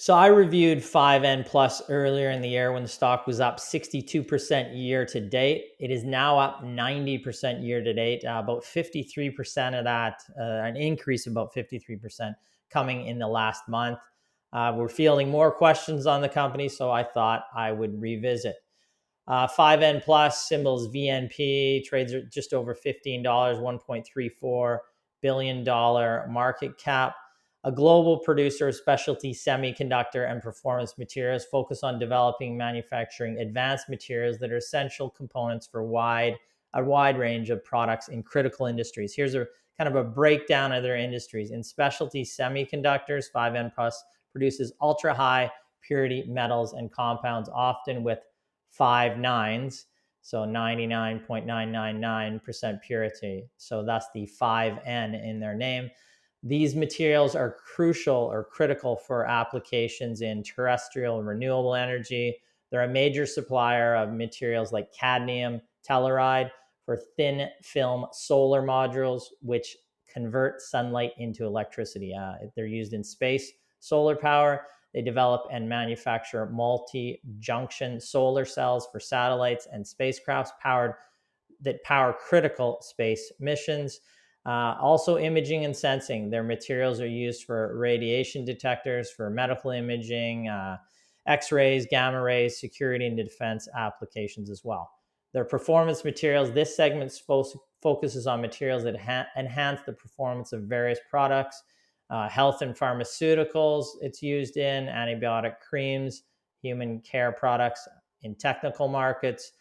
So I reviewed 5N Plus earlier in the year when the stock was up 62% year to date. It is now up 90% year to date, about 53% of that, an increase of about 53% coming in the last month. We're fielding more questions on the company, so I thought I would revisit. 5N Plus, symbols VNP, trades are just over $15, $1.34 billion market cap. A global producer of specialty semiconductor and performance materials, focus on developing, manufacturing advanced materials that are essential components for a wide range of products in critical industries. Here's a kind of a breakdown of their industries. In specialty semiconductors, 5N Plus produces ultra high purity metals and compounds, often with 5 nines, so 99.999% purity. So that's the 5N in their name. These materials are crucial or critical for applications in terrestrial and renewable energy. They're a major supplier of materials like cadmium telluride for thin film solar modules, which convert sunlight into electricity. They're used in space solar power. They develop and manufacture multi-junction solar cells for satellites and spacecrafts that power critical space missions. Also imaging and sensing. Their materials are used for radiation detectors, for medical imaging, X-rays, gamma rays, security and defense applications as well. Their performance materials, this segment focuses on materials that enhance the performance of various products, health and pharmaceuticals it's used in, antibiotic creams, human care products in technical markets,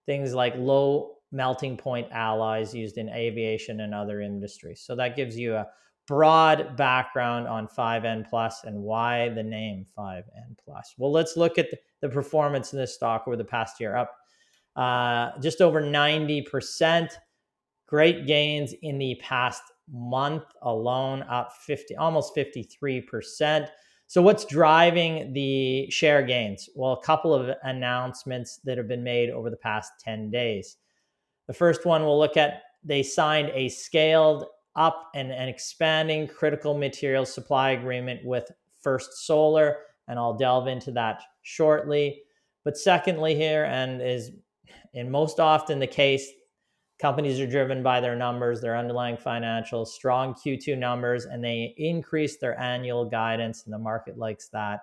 things like low melting point alloys used in aviation and other industries. So that gives you a broad background on 5N Plus and why the name 5N Plus. Well, let's look at the performance in this stock over the past year, up just over 90%. Great gains in the past month alone, up almost 53%. So what's driving the share gains? Well, a couple of announcements that have been made over the past 10 days. The first one we'll look at, they signed a scaled up and expanding critical materials supply agreement with First Solar, and I'll delve into that shortly. But secondly here, and is in most often the case, companies are driven by their numbers, their underlying financials, strong Q2 numbers, and they increase their annual guidance, and the market likes that.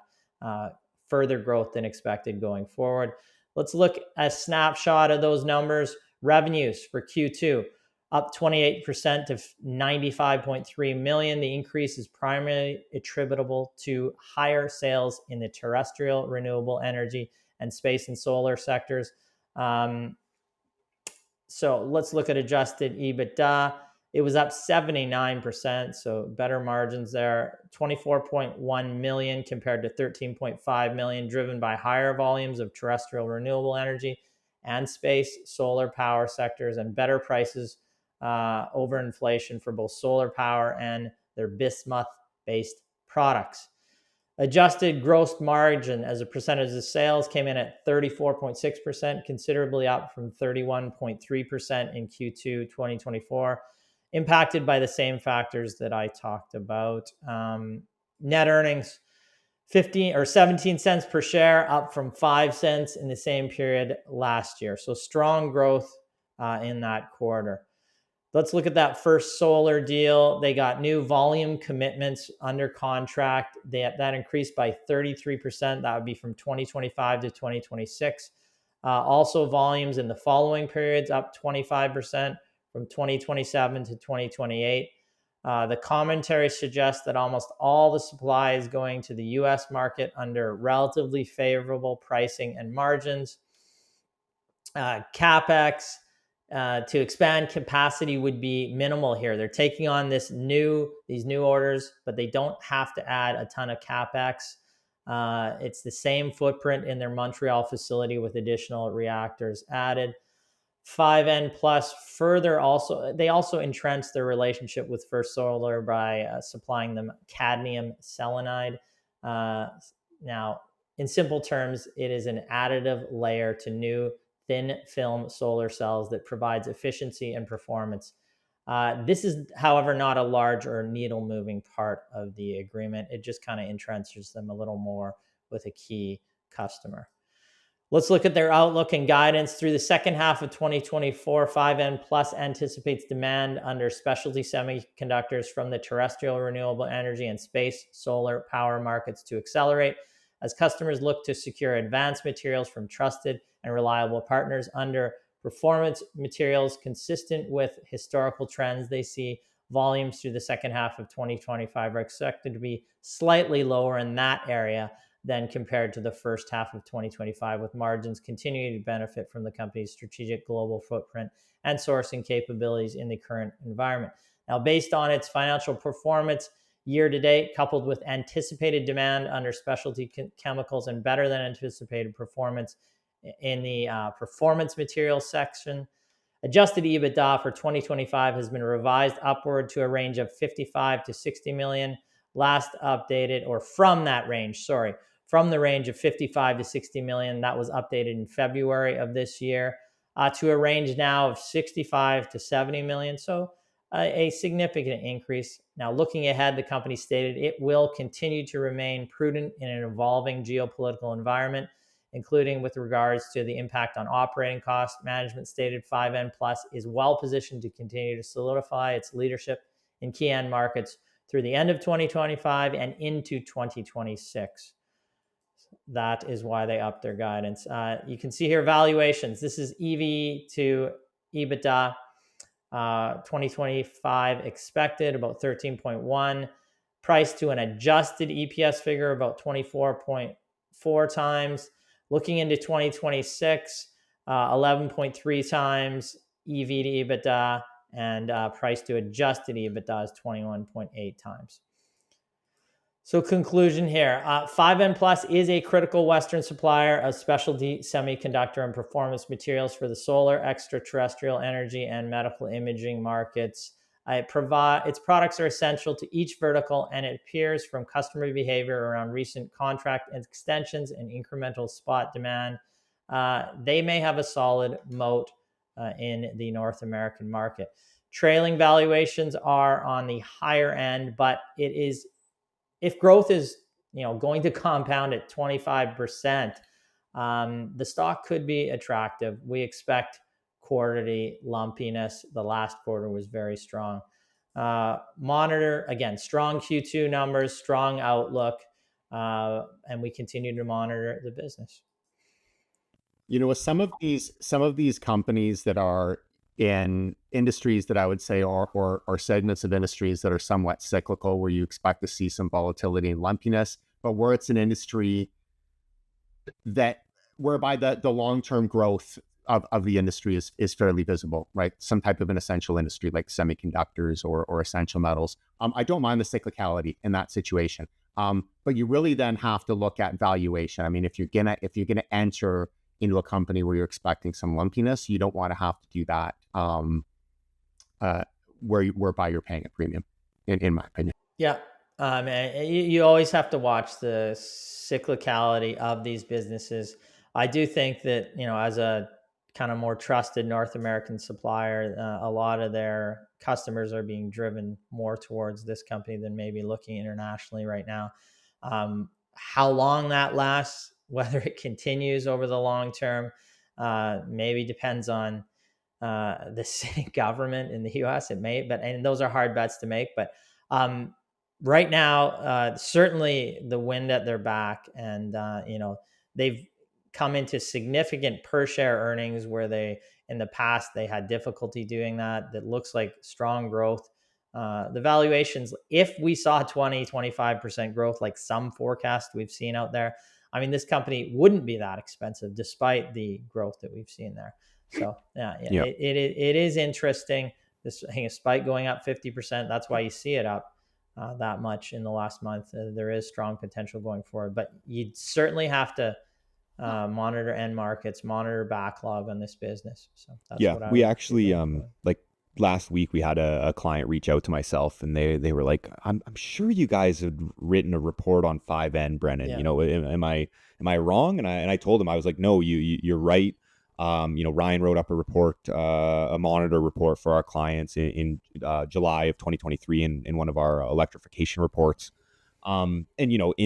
Further growth than expected going forward. Let's look at a snapshot of those numbers. Revenues for Q2, up 28% to $95.3 million. The increase is primarily attributable to higher sales in the terrestrial, renewable energy, and space and solar sectors. So let's look at adjusted EBITDA. It was up 79%, so better margins there. $24.1 million compared to $13.5 million, driven by higher volumes of terrestrial renewable energy and space solar power sectors, and better prices over inflation for both solar power and their bismuth-based products. Adjusted gross margin as a percentage of sales came in at 34.6%, considerably up from 31.3% in Q2 2024, impacted by the same factors that I talked about. Net earnings, 17 cents per share, up from 5 cents in the same period last year. So strong growth in that quarter. Let's look at that First Solar deal. They got new volume commitments under contract. That increased by 33%. That would be from 2025 to 2026. Also volumes in the following periods up 25% from 2027 to 2028. The commentary suggests that almost all the supply is going to the US market under relatively favorable pricing and margins. CapEx to expand capacity would be minimal here. They're taking on these new orders, but they don't have to add a ton of CapEx. It's the same footprint in their Montreal facility with additional reactors added. 5N Plus they also entrenched their relationship with First Solar by supplying them cadmium selenide. Now, in simple terms, it is an additive layer to new thin film solar cells that provides efficiency and performance. This is, however, not a large or needle moving part of the agreement. It just kind of entrenches them a little more with a key customer. Let's look at their outlook and guidance. Through the second half of 2024, 5N Plus anticipates demand under specialty semiconductors from the terrestrial, renewable energy, and space solar power markets to accelerate as customers look to secure advanced materials from trusted and reliable partners. Under performance materials consistent with historical trends, they see volumes through the second half of 2025 are expected to be slightly lower in that area than compared to the first half of 2025, with margins continuing to benefit from the company's strategic global footprint and sourcing capabilities in the current environment. Now, based on its financial performance year to date, coupled with anticipated demand under specialty chemicals and better than anticipated performance in the performance materials section, adjusted EBITDA for 2025 has been revised upward to a range of 55 to 60 million. Last updated, or from that range, from the range of 55 to 60 million. That was updated in February of this year to a range now of 65 to 70 million. So a significant increase. Now, looking ahead, the company stated it will continue to remain prudent in an evolving geopolitical environment, including with regards to the impact on operating costs. Management stated 5N Plus is well positioned to continue to solidify its leadership in key end markets through the end of 2025 and into 2026. That is why they upped their guidance. You can see here valuations. This is EV to EBITDA. 2025 expected about 13.1. Price to an adjusted EPS figure about 24.4 times. Looking into 2026, 11.3 times EV to EBITDA, and price to adjusted EBITDA is 21.8 times. So conclusion here, 5N Plus is a critical Western supplier of specialty semiconductor and performance materials for the solar, extraterrestrial energy, and medical imaging markets. Its products are essential to each vertical, and it appears from customer behavior around recent contract extensions and incremental spot demand, they may have a solid moat in the North American market. Trailing valuations are on the higher end, but it is, if growth is going to compound at 25%, the stock could be attractive. We expect quarterly lumpiness. The last quarter was very strong. Monitor, again, strong Q2 numbers, strong outlook, and we continue to monitor the business. Some of these companies that are in industries that I would say or segments of industries that are somewhat cyclical, where you expect to see some volatility and lumpiness, but where it's an industry that whereby the long-term growth of the industry is fairly visible, right? Some type of an essential industry like semiconductors or essential metals. I don't mind the cyclicality in that situation, but you really then have to look at valuation. I mean, if you're gonna enter into a company where you're expecting some lumpiness, you don't want to have to do that whereby you're paying a premium, in my opinion. Yeah. You always have to watch the cyclicality of these businesses. I do think that, as a kind of more trusted North American supplier, a lot of their customers are being driven more towards this company than maybe looking internationally right now. How long that lasts, whether it continues over the long term, maybe depends on the sitting government in the U.S. It may, and those are hard bets to make. But right now, certainly the wind at their back, and they've come into significant per share earnings where in the past they had difficulty doing that. That looks like strong growth. The valuations, if we saw 20-25% growth, like some forecast we've seen out there, I mean, this company wouldn't be that expensive despite the growth that we've seen there. So yeah. It is interesting. This spike going up 50%. That's why you see it up that much in the last month. There is strong potential going forward, but you certainly have to monitor end markets, monitor backlog on this business. So that's what we actually like last week we had a client reach out to myself, and they were like, I'm sure you guys had written a report on 5N, Brennan. Yeah. Am I wrong? And I told him, I was like, no, you're right. Ryan wrote up a report, a monitor report for our clients in July of 2023 in one of our electrification reports. In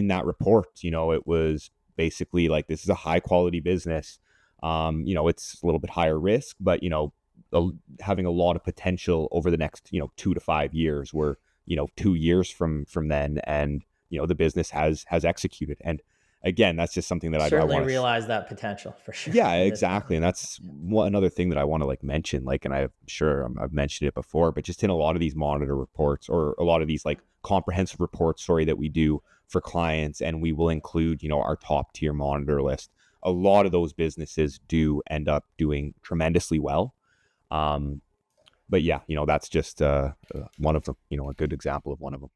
that report, it was basically like, this is a high quality business. It's a little bit higher risk, but, having a lot of potential over the next, 2 to 5 years, where, 2 years from then, and, the business has executed. And again, that's just something that I Certainly want to realize that potential for sure. yeah, in this exactly. And that's another thing that I want to like mention, like, and I'm sure I've mentioned it before, but just in a lot of these monitor reports, or a lot of these like comprehensive reports, that we do for clients, and we will include, our top tier monitor list. A lot of those businesses do end up doing tremendously well. But yeah, that's just one of them, a good example of one of them.